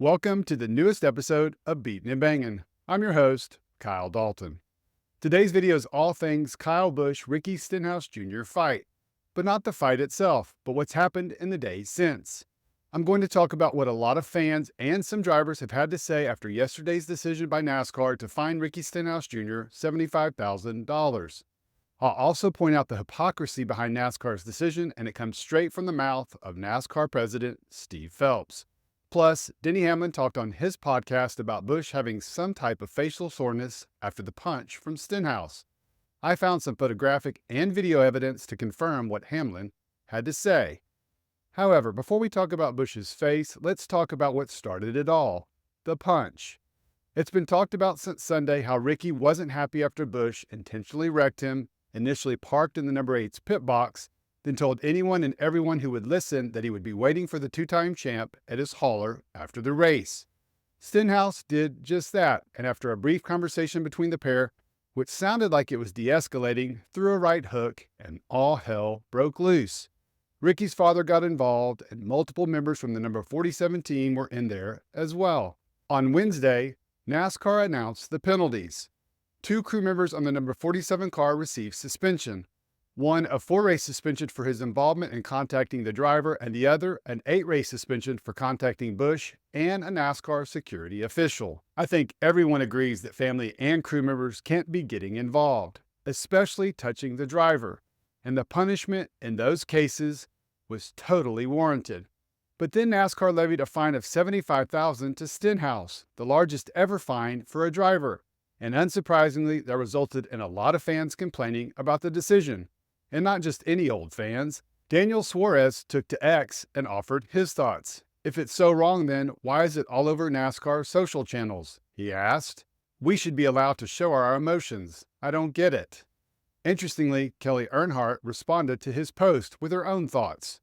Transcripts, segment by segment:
Welcome to the newest episode of Beatin' and Bangin'. I'm your host, Kyle Dalton. Today's video is all things Kyle Busch, Ricky Stenhouse Jr. fight, but not the fight itself, but what's happened in the days since. I'm going to talk about what a lot of fans and some drivers have had to say after yesterday's decision by NASCAR to fine Ricky Stenhouse Jr. $75,000. I'll also point out the hypocrisy behind NASCAR's decision, and it comes straight from the mouth of NASCAR President Steve Phelps. Plus, Denny Hamlin talked on his podcast about Busch having some type of facial soreness after the punch from Stenhouse. I found some photographic and video evidence to confirm what Hamlin had to say. However, before we talk about Busch's face, let's talk about what started it all, the punch. It's been talked about since Sunday how Ricky wasn't happy after Busch intentionally wrecked him, initially parked in the number 8's pit box, then told anyone and everyone who would listen that he would be waiting for the two-time champ at his hauler after the race. Stenhouse did just that, and after a brief conversation between the pair, which sounded like it was de-escalating, threw a right hook, and all hell broke loose. Ricky's father got involved, and multiple members from the number 47 team were in there as well. On Wednesday, NASCAR announced the penalties. 2 crew members on the number 47 car received suspension. One, a 4-race suspension for his involvement in contacting the driver, and the other, an 8-race suspension for contacting Busch and a NASCAR security official. I think everyone agrees that family and crew members can't be getting involved, especially touching the driver, and the punishment in those cases was totally warranted. But then NASCAR levied a fine of $75,000 to Stenhouse, the largest ever fine for a driver, and unsurprisingly, that resulted in a lot of fans complaining about the decision. And not just any old fans. Daniel Suarez took to X and offered his thoughts. If it's so wrong then, why is it all over NASCAR social channels? He asked. We should be allowed to show our emotions. I don't get it. Interestingly, Kelley Earnhardt responded to his post with her own thoughts.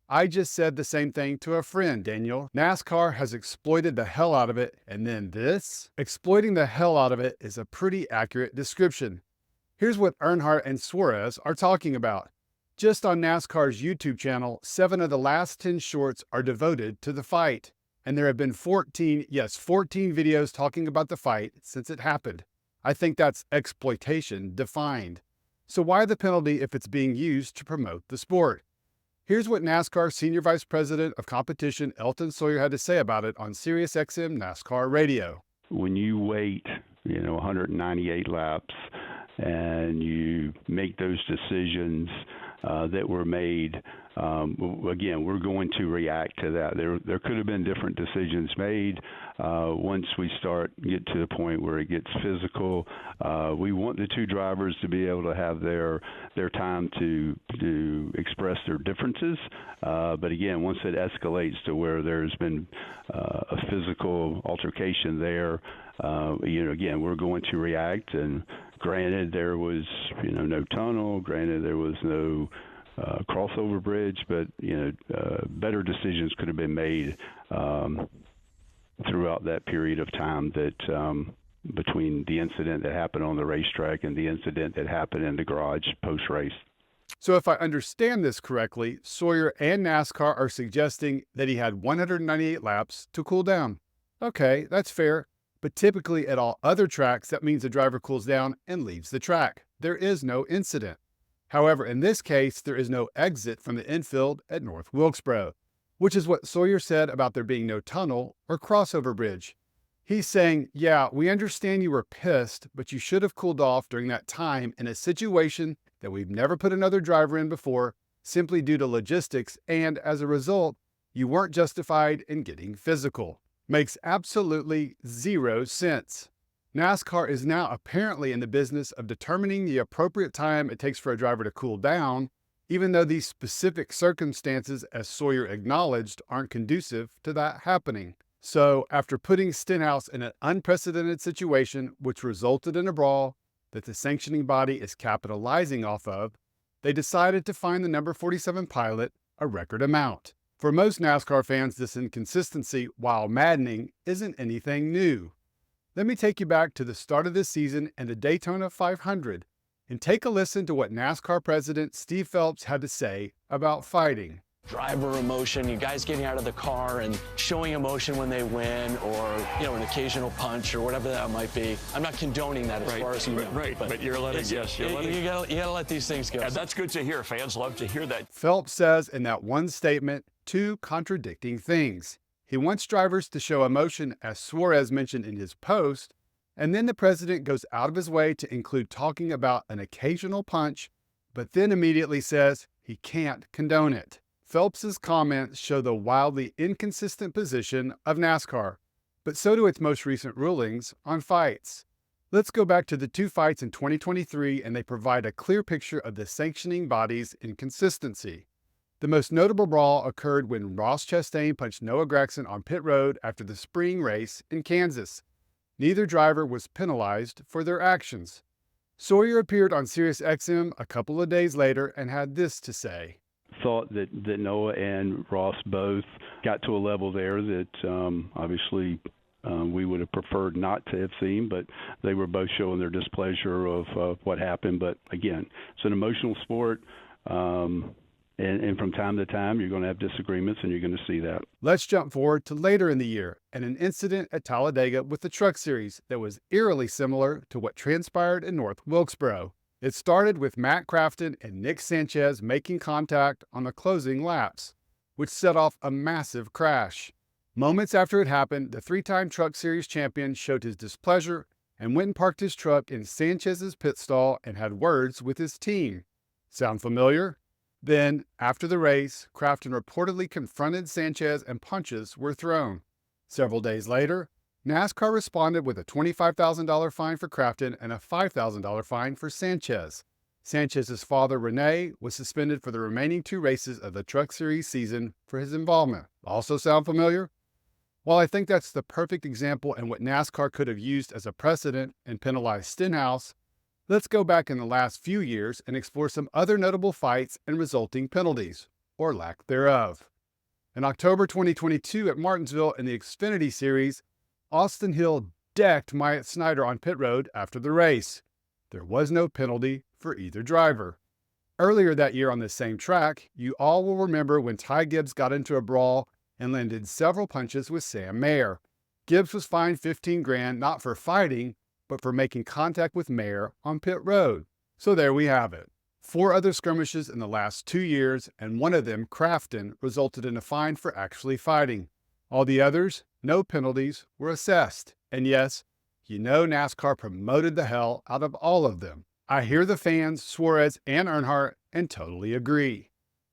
I just said the same thing to a friend, Daniel. NASCAR has exploited the hell out of it, and then this? Exploiting the hell out of it is a pretty accurate description. Here's what Earnhardt and Suarez are talking about. Just on NASCAR's YouTube channel, 7 of the last 10 shorts are devoted to the fight. And there have been 14 videos talking about the fight since it happened. I think that's exploitation defined. So why the penalty if it's being used to promote the sport? Here's what NASCAR Senior Vice President of Competition Elton Sawyer had to say about it on SiriusXM NASCAR Radio. When you wait, 198 laps, and you make those decisions that were made, again, we're going to react to that. There could have been different decisions made. Once we get to the point where it gets physical, we want the 2 drivers to be able to have their time to express their differences. But again, once it escalates to where there's been a physical altercation there, again, we're going to react. And granted, there was no tunnel. Granted, there was no crossover bridge, but better decisions could have been made throughout that period of time that between the incident that happened on the racetrack and the incident that happened in the garage post-race. So if I understand this correctly, Sawyer and NASCAR are suggesting that he had 198 laps to cool down. Okay, that's fair. But typically at all other tracks, that means the driver cools down and leaves the track. There is no incident. However, in this case, there is no exit from the infield at North Wilkesboro, which is what Sawyer said about there being no tunnel or crossover bridge. He's saying, yeah, we understand you were pissed, but you should have cooled off during that time in a situation that we've never put another driver in before, simply due to logistics, and as a result, you weren't justified in getting physical. Makes absolutely zero sense. NASCAR is now apparently in the business of determining the appropriate time it takes for a driver to cool down, even though these specific circumstances, as Sawyer acknowledged, aren't conducive to that happening. So, after putting Stenhouse in an unprecedented situation which resulted in a brawl that the sanctioning body is capitalizing off of, they decided to fine the number 47 pilot a record amount. For most NASCAR fans, this inconsistency, while maddening, isn't anything new. Let me take you back to the start of this season and the Daytona 500, and take a listen to what NASCAR President Steve Phelps had to say about fighting. Driver emotion, you guys getting out of the car and showing emotion when they win, or, you know, an occasional punch or whatever that might be. I'm not condoning that as far as you know. Right, but you're letting, yes, you're letting. You gotta let these things go. And that's good to hear. Fans love to hear that. Phelps says in that one statement two contradicting things. He wants drivers to show emotion, as Suarez mentioned in his post, and then the president goes out of his way to include talking about an occasional punch, but then immediately says he can't condone it. Phelps's comments show the wildly inconsistent position of NASCAR, but so do its most recent rulings on fights. Let's go back to the two fights in 2023, and they provide a clear picture of the sanctioning body's inconsistency. The most notable brawl occurred when Ross Chastain punched Noah Gragson on pit road after the spring race in Kansas. Neither driver was penalized for their actions. Sawyer appeared on SiriusXM a couple of days later and had this to say. Thought that Noah and Ross both got to a level there that obviously we would have preferred not to have seen, but they were both showing their displeasure of what happened. But again, it's an emotional sport, and from time to time you're going to have disagreements, and you're going to see that. Let's jump forward to later in the year and an incident at Talladega with the Truck Series that was eerily similar to what transpired in North Wilkesboro. It started with Matt Crafton and Nick Sanchez making contact on the closing laps, which set off a massive crash. Moments after it happened, the three-time Truck Series champion showed his displeasure and went and parked his truck in Sanchez's pit stall and had words with his team. Sound familiar? Then, after the race, Crafton reportedly confronted Sanchez and punches were thrown. Several days later, NASCAR responded with a $25,000 fine for Crafton and a $5,000 fine for Sanchez. Sanchez's father, Rene, was suspended for the remaining two races of the Truck Series season for his involvement. Also sound familiar? While I think that's the perfect example and what NASCAR could have used as a precedent and penalized Stenhouse, let's go back in the last few years and explore some other notable fights and resulting penalties, or lack thereof. In October 2022 at Martinsville in the Xfinity Series, Austin Hill decked Myatt Snider on pit road after the race. There was no penalty for either driver. Earlier that year on this same track, you all will remember when Ty Gibbs got into a brawl and landed several punches with Sam Mayer. Gibbs was fined $15,000 not for fighting, but for making contact with Mayer on pit road. So there we have it. 4 other skirmishes in the last 2 years, and one of them, Crafton, resulted in a fine for actually fighting. All the others, no penalties, were assessed. And yes, you know NASCAR promoted the hell out of all of them. I hear the fans, Suarez and Earnhardt, and totally agree.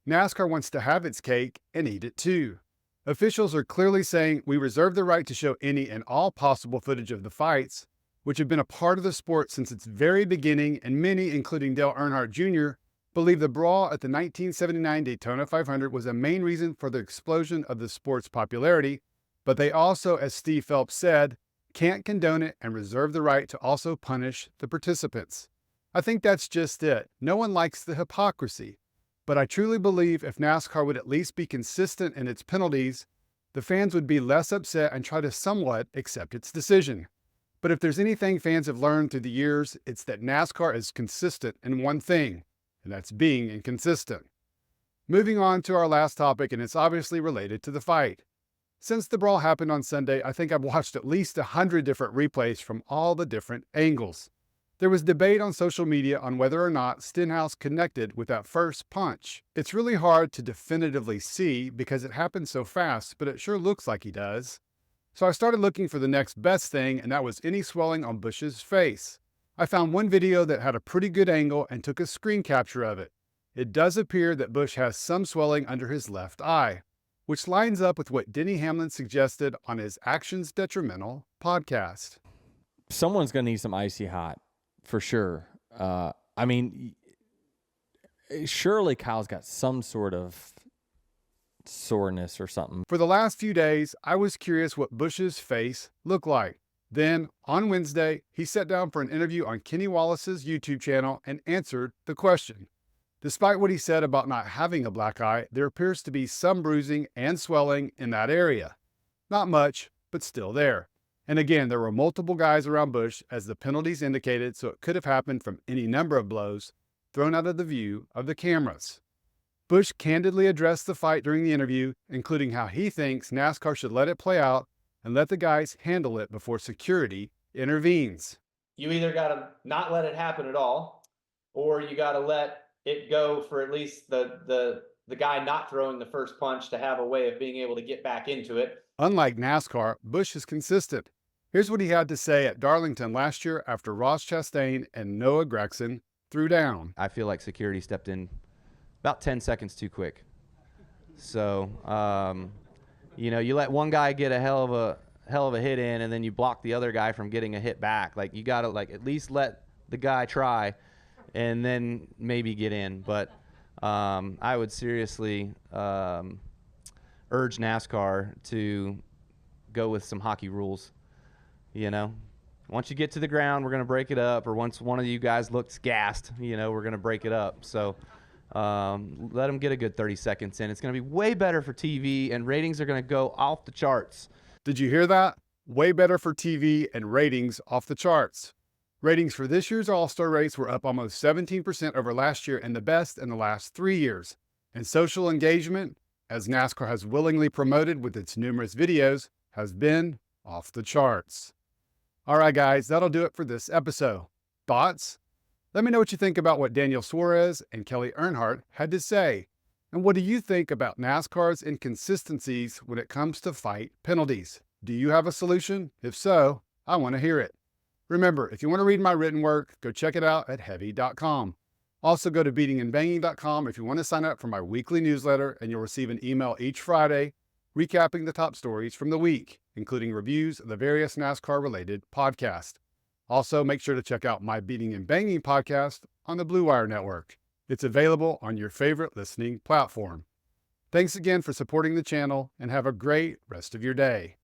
NASCAR wants to have its cake and eat it too. Officials are clearly saying we reserve the right to show any and all possible footage of the fights, which have been a part of the sport since its very beginning, and many, including Dale Earnhardt Jr., believe the brawl at the 1979 Daytona 500 was a main reason for the explosion of the sport's popularity, but they also, as Steve Phelps said, can't condone it and reserve the right to also punish the participants. I think that's just it. No one likes the hypocrisy, but I truly believe if NASCAR would at least be consistent in its penalties, the fans would be less upset and try to somewhat accept its decision. But if there's anything fans have learned through the years, it's that NASCAR is consistent in one thing, and that's being inconsistent. Moving on to our last topic, and it's obviously related to the fight. Since the brawl happened on Sunday, I think I've watched at least 100 different replays from all the different angles. There was debate on social media on whether or not Stenhouse connected with that first punch. It's really hard to definitively see because it happened so fast, but it sure looks like he does. So I started looking for the next best thing, and that was any swelling on Busch's face. I found one video that had a pretty good angle and took a screen capture of it. It does appear that Busch has some swelling under his left eye, which lines up with what Denny Hamlin suggested on his Actions Detrimental podcast. Someone's going to need some icy hot, for sure. I mean, surely Kyle's got some sort of soreness or something. For the last few days, I was curious what Busch's face looked like. Then, on Wednesday, he sat down for an interview on Kenny Wallace's YouTube channel and answered the question. Despite what he said about not having a black eye, there appears to be some bruising and swelling in that area. Not much, but still there. And again, there were multiple guys around Busch, as the penalties indicated, so it could have happened from any number of blows thrown out of the view of the cameras. Busch candidly addressed the fight during the interview, including how he thinks NASCAR should let it play out and let the guys handle it before security intervenes. You either got to not let it happen at all, or you got to let it go for at least the guy not throwing the first punch to have a way of being able to get back into it. Unlike NASCAR, Busch is consistent. Here's what he had to say at Darlington last year after Ross Chastain and Noah Gragson threw down. I feel like security stepped in about 10 seconds too quick. So, you let one guy get a hell of a hit in, and then you block the other guy from getting a hit back. Like, you got to at least let the guy try and then maybe get in. But I would seriously urge NASCAR to go with some hockey rules. Once you get to the ground, we're going to break it up. Or once one of you guys looks gassed, we're going to break it up. So let them get a good 30 seconds in. It's going to be way better for TV, and ratings are going to go off the charts. Did you hear that? Way better for TV and ratings off the charts. Ratings for this year's All-Star race were up almost 17% over last year and the best in the last 3 years. And social engagement, as NASCAR has willingly promoted with its numerous videos, has been off the charts. All right, guys, that'll do it for this episode. Thoughts? Let me know what you think about what Daniel Suarez and Kelley Earnhardt had to say. And what do you think about NASCAR's inconsistencies when it comes to fight penalties? Do you have a solution? If so, I want to hear it. Remember, if you want to read my written work, go check it out at heavy.com. Also go to beatingandbanging.com if you want to sign up for my weekly newsletter, and you'll receive an email each Friday recapping the top stories from the week, including reviews of the various NASCAR-related podcasts. Also, make sure to check out my Beating and Banging podcast on the Blue Wire Network. It's available on your favorite listening platform. Thanks again for supporting the channel, and have a great rest of your day.